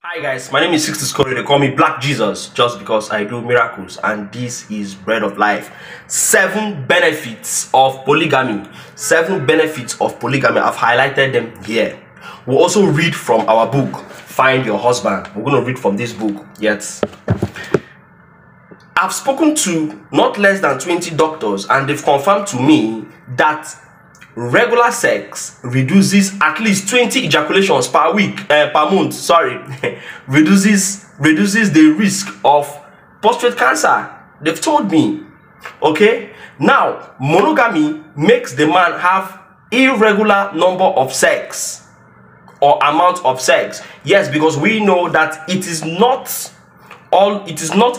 Hi guys, my name is 60 Scory. They call me Black Jesus just because I do miracles, and this is Bread of Life. 7 benefits of polygamy. 7 benefits of polygamy. I've highlighted them here. We'll also read from our book, Find Your Husband. We're going to read from this book. Yes. I've spoken to not less than 20 doctors, and they've confirmed to me that regular sex reduces at least 20 ejaculations per month, reduces the risk of prostate cancer. They've told me. Okay, now monogamy makes the man have irregular number of sex or amount of sex. Yes, because we know that it is not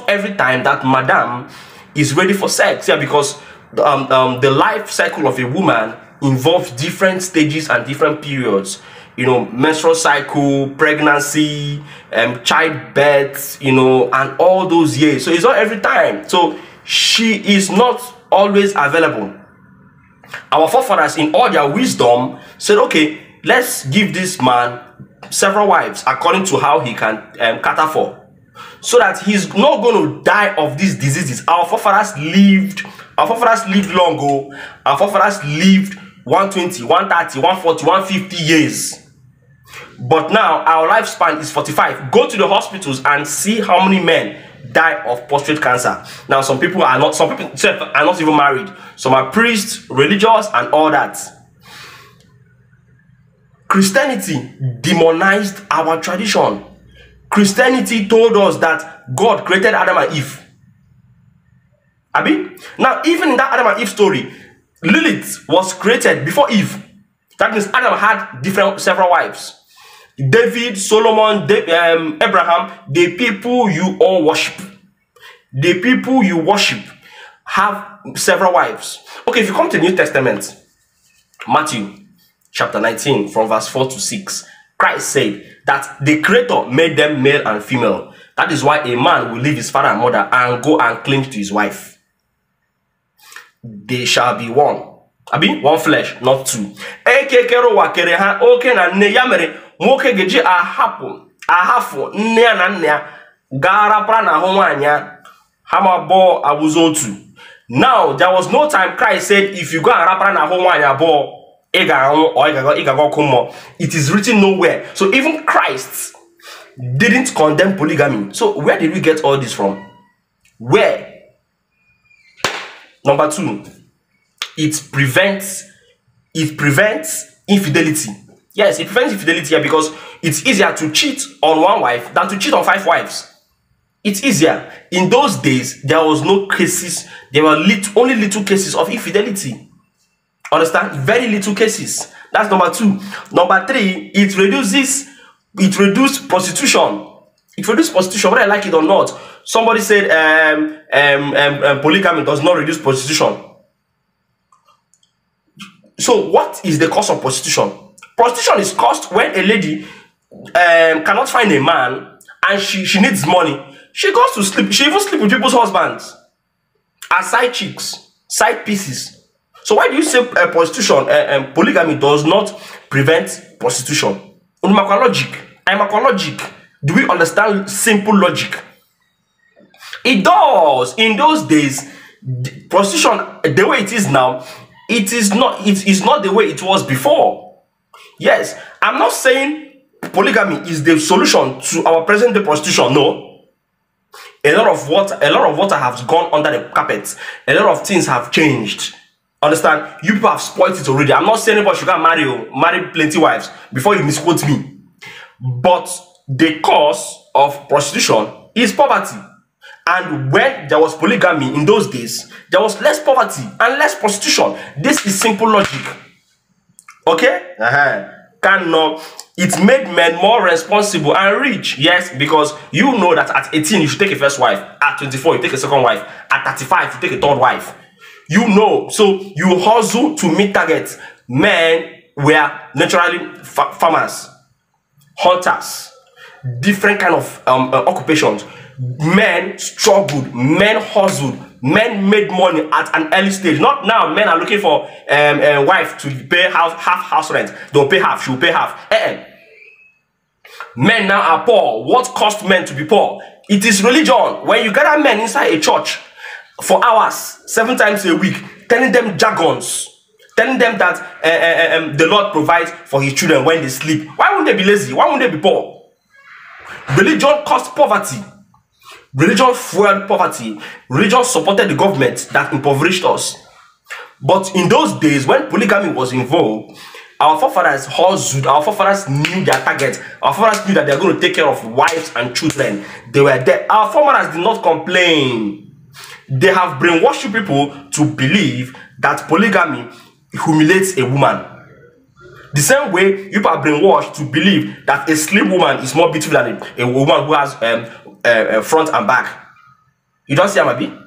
every time that madam is ready for sex. Yeah, because the life cycle of a woman involves different stages and different periods, menstrual cycle, pregnancy, childbirth, and all those years. So it's not every time. So she is not always available. Our forefathers, in all their wisdom, said, okay, let's give this man several wives according to how he can cater for, so that he's not going to die of these diseases. Our forefathers lived long ago. Our forefathers lived 120, 130, 140, 150 years. But now our lifespan is 45. Go to the hospitals and see how many men die of prostate cancer. Now some people are not even married. Some are priests, religious, and all that. Christianity demonized our tradition. Christianity told us that God created Adam and Eve. Now even in that Adam and Eve story, Lilith was created before Eve. That means Adam had several wives. David, Solomon, Abraham, the people you all worship, have several wives. Okay, if you come to the New Testament, Matthew chapter 19 from verse 4 to 6, Christ said that the Creator made them male and female. That is why a man will leave his father and mother and go and cling to his wife. They shall be one. One flesh, not two. Nwoke geji ahafụ nne ya na nna ya gara pra na ahụ nwanya ha ma bo abuzo otu. Now there was no time Christ said if you go and rapra na ahụ nwanya bo ị ga-anwụ or ị ga-go kumo. It is written nowhere. So even Christ didn't condemn polygamy. So where did we get all this from? Where? Number 2, it prevents infidelity. Yes, it prevents infidelity because it's easier to cheat on one wife than to cheat on 5 wives. It's easier. In those days, there was no cases. There were only little cases of infidelity. Understand? Very little cases. That's number 2. Number 3, it reduces prostitution. It reduces prostitution, whether I like it or not. Somebody said polygamy does not reduce prostitution. So what is the cause of prostitution? Prostitution is caused when a lady cannot find a man and she needs money. She goes to sleep. She even sleeps with people's husbands as side chicks, side pieces. So why do you say prostitution, polygamy does not prevent prostitution? I'm logic. Do we understand simple logic? It does. In those days, prostitution, the way it is now, it is not the way it was before. Yes, I'm not saying polygamy is the solution to our present day prostitution. No. A lot of water has gone under the carpet. A lot of things have changed. Understand? You people have spoiled it already. I'm not saying anybody should marry plenty wives before you misquote me. But the cause of prostitution is poverty. And when there was polygamy in those days, there was less poverty and less prostitution. This is simple logic. Okay? It made men more responsible and rich. Yes, because you know that at 18 you should take a first wife. At 24 you take a second wife. At 35 you take a third wife. You know, so you hustle to meet targets. Men were naturally farmers, hunters, different kind of occupations. Men struggled, men hustled, men made money at an early stage. Not now, men are looking for a wife to pay half house rent. They'll pay half, she'll pay half. Men now are poor. What caused men to be poor? It is religion. When you gather men inside a church for hours, 7 times a week, telling them jargons, telling them that the Lord provides for his children when they sleep. Why wouldn't they be lazy? Why wouldn't they be poor? Religion caused poverty. Religion fueled poverty. Religion supported the government that impoverished us. But in those days, when polygamy was involved, our forefathers hustled, our forefathers knew their target, our forefathers knew that they were going to take care of wives and children. They were there. Our forefathers did not complain. They have brainwashed people to believe that polygamy humiliates a woman. The same way you are brainwashed to believe that a slave woman is more beautiful than a woman who has front and back. You don't see Amabi?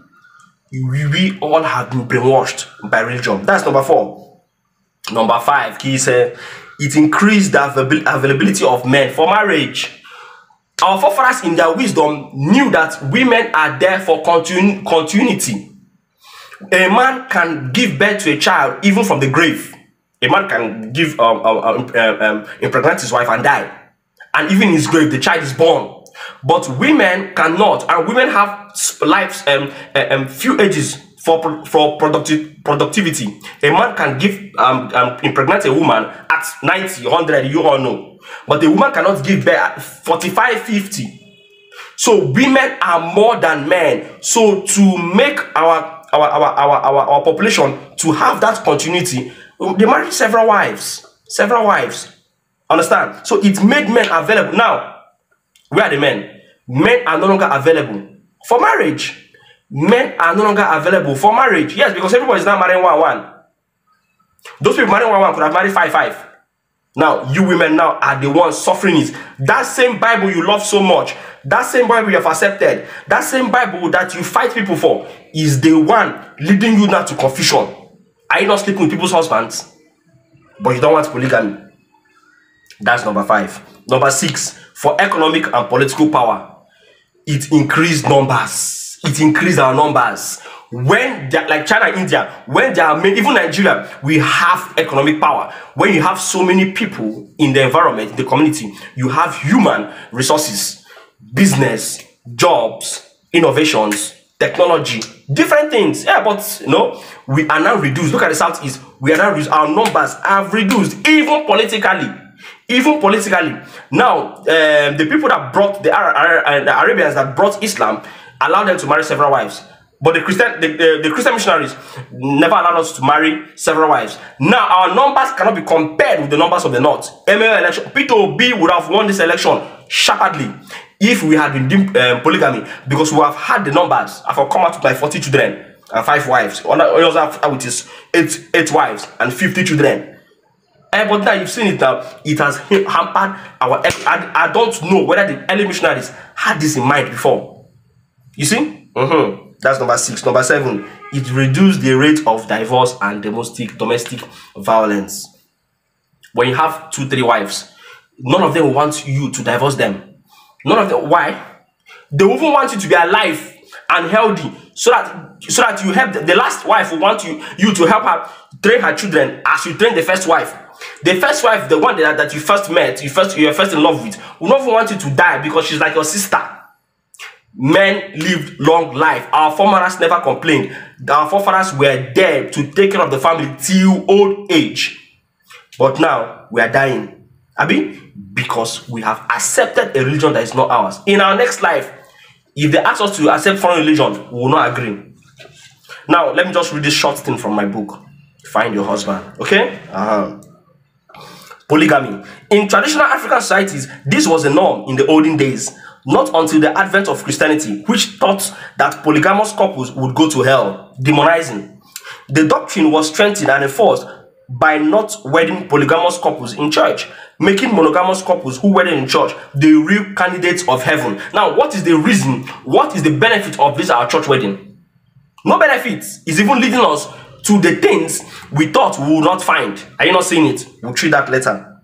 We all have been brainwashed by religion. That's number 4. Number 5, he said, it increased the availability of men for marriage. Our forefathers in their wisdom knew that women are there for continuity. A man can give birth to a child even from the grave. A man can give impregnate his wife and die, and even in his grave the child is born. But women cannot, and women have lives few ages for productivity. A man can give impregnate a woman at 90, 100, you all know, but a woman cannot give birth at 45, 50. So women are more than men. So to make our population to have that continuity, they married several wives. Understand? So it made men available. Now, where are the men? Men are no longer available for marriage. Men are no longer available for marriage. Yes, because everybody is now marrying 1-1. Those people marrying 1-1 could have married 5-5. Now, you women now are the ones suffering it. That same Bible you love so much, that same Bible you have accepted, that same Bible that you fight people for, is the one leading you now to confusion. Are you not sleeping with people's husbands? But you don't want polygamy. That's number 5. Number 6, for economic and political power, it increased numbers. It increased our numbers. When like China, India, when they are made, even Nigeria, we have economic power. When you have so many people in the environment, the community, you have human resources, business, jobs, innovations, technology, different things. Yeah, but you know, we are now reduced. Look at the Southeast. We are now reduced. Our numbers have reduced, even politically. Even politically. Now, the people that brought the Arabians that brought Islam allowed them to marry several wives. But the Christian missionaries never allowed us to marry several wives. Now, our numbers cannot be compared with the numbers of the North. ML election, Peter Obi would have won this election sharply if we had been doing polygamy, because we have had the numbers. I have come out with my 40 children and 5 wives. We also have with his 8 wives and 50 children. But now you've seen it now. It has hampered our. I don't know whether the early missionaries had this in mind before. You see? That's number 6. Number 7, it reduced the rate of divorce and domestic violence. When you have 2-3 wives, none of them will want you to divorce them. None of them. Why? They even want you to be alive and healthy, so that you help. The last wife will want you to help her train her children as you train the first wife. The first wife, the one that you first met, you're first in love with, will not even want you to die because she's like your sister. Men lived long life. Our forefathers never complained. Our forefathers were there to take care of the family till old age. But now we are dying. Because we have accepted a religion that is not ours. In our next life, if they ask us to accept foreign religion, we will not agree. Now, let me just read this short thing from my book. Find your husband. Okay? Polygamy. In traditional African societies, this was a norm in the olden days. Not until the advent of Christianity, which taught that polygamous couples would go to hell, demonizing. The doctrine was strengthened and enforced by not wedding polygamous couples in church, making monogamous couples who wedded in church the real candidates of heaven. Now, what is the reason? What is the benefit of this our church wedding? No benefits. It's even leading us to the things we thought we would not find. Are you not seeing it? We'll treat that later.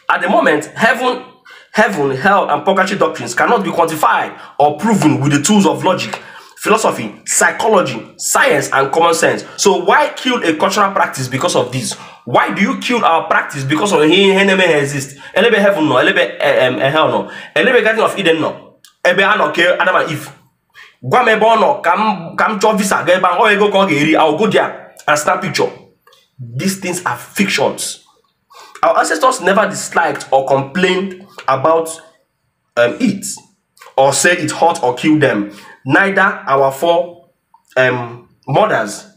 At the moment, heaven, hell, and purgatory doctrines cannot be quantified or proven with the tools of logic, philosophy, psychology, science, and common sense. So why kill a cultural practice because of this? Why do you kill our practice because of he enemy exist? Elebe heaven no, elebe hell no, elebe Garden of Eden no. Ebe ano ke Adam and Eve. Gwa me no come chop visa get ban go call Geri. I'll go there and snap picture. These things are fictions. Our ancestors never disliked or complained about it or said it hurt or killed them. Neither our four mothers.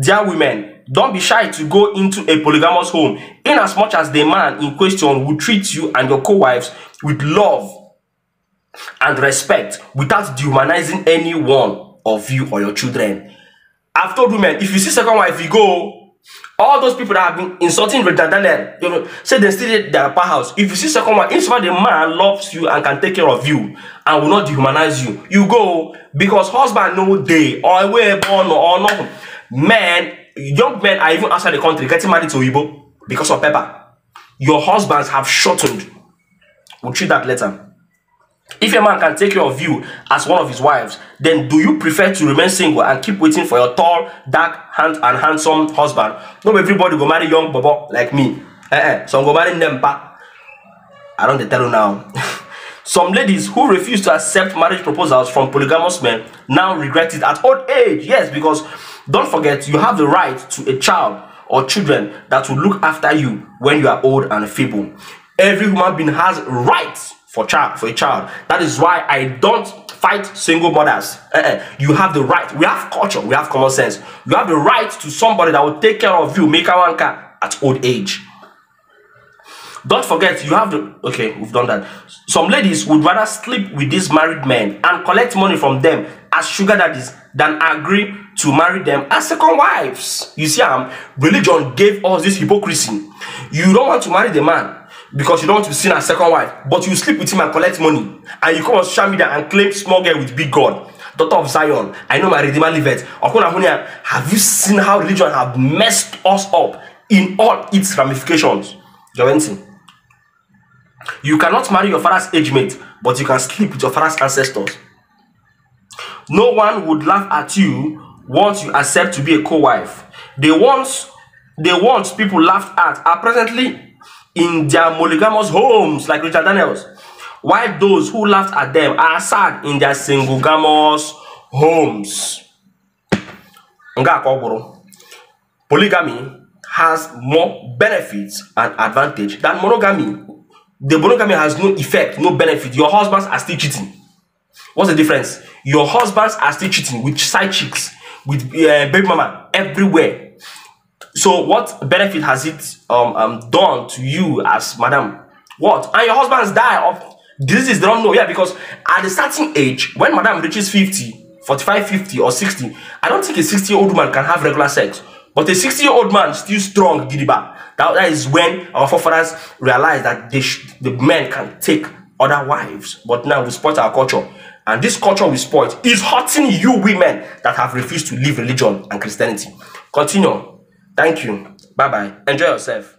Dear women, don't be shy to go into a polygamous home, in as much as the man in question will treat you and your co-wives with love and respect without dehumanizing any one of you or your children. I've told women, if you see second wife, you go. All those people that have been insulting Richard Daniel, you know, say they still at their house. If you see second wife, if the man loves you and can take care of you and will not dehumanize you, you go, because husband no day or way born or no. Men, young men are even outside the country getting married to Igbo because of pepper. Your husbands have shortened. We'll treat that later. If a man can take care of you as one of his wives, then do you prefer to remain single and keep waiting for your tall, dark, and handsome husband? No, everybody go marry young bobo like me. Some go marry them pa. I don't tell you now. Some ladies who refuse to accept marriage proposals from polygamous men now regret it at old age. Yes, because don't forget, you have the right to a child or children that will look after you when you are old and feeble. Every human being has rights for a child. That is why I don't fight single mothers. You have the right. We have culture. We have common sense. You have the right to somebody that will take care of you, make a wanka at old age. Don't forget, you have the... Okay, we've done that. Some ladies would rather sleep with these married men and collect money from them as sugar daddies than agree to marry them as second wives. You see, religion gave us this hypocrisy. You don't want to marry the man because you don't want to be seen as second wife, but you sleep with him and collect money. And you come on social media and claim small girl with big God. Daughter of Zion, I know my Redeemer liveth. Have you seen how religion have messed us up in all its ramifications? You cannot marry your father's age mate, but you can sleep with your father's ancestors. No one would laugh at you once you accept to be a co-wife. The ones people laughed at are presently in their monogamous homes, like Richard Daniels, while those who laughed at them are sad in their singlegamous homes. Polygamy has more benefits and advantage than monogamy. The monogamy has no effect, no benefit. Your husbands are still cheating. What's the difference? Your husbands are still cheating with side chicks, with baby mama everywhere. So what benefit has it done to you as madam? What? And your husbands die of diseases they don't know. Yeah, because at a certain age, when madam reaches 50, 45, 50 or 60, I don't think a 60-year-old woman can have regular sex. But a 60-year-old man still strong, gidiba. That is when our forefathers realized that the men can take other wives. But now we spoil our culture. And this culture we spoil is hurting you women that have refused to leave religion and Christianity. Continue. Thank you. Bye-bye. Enjoy yourself.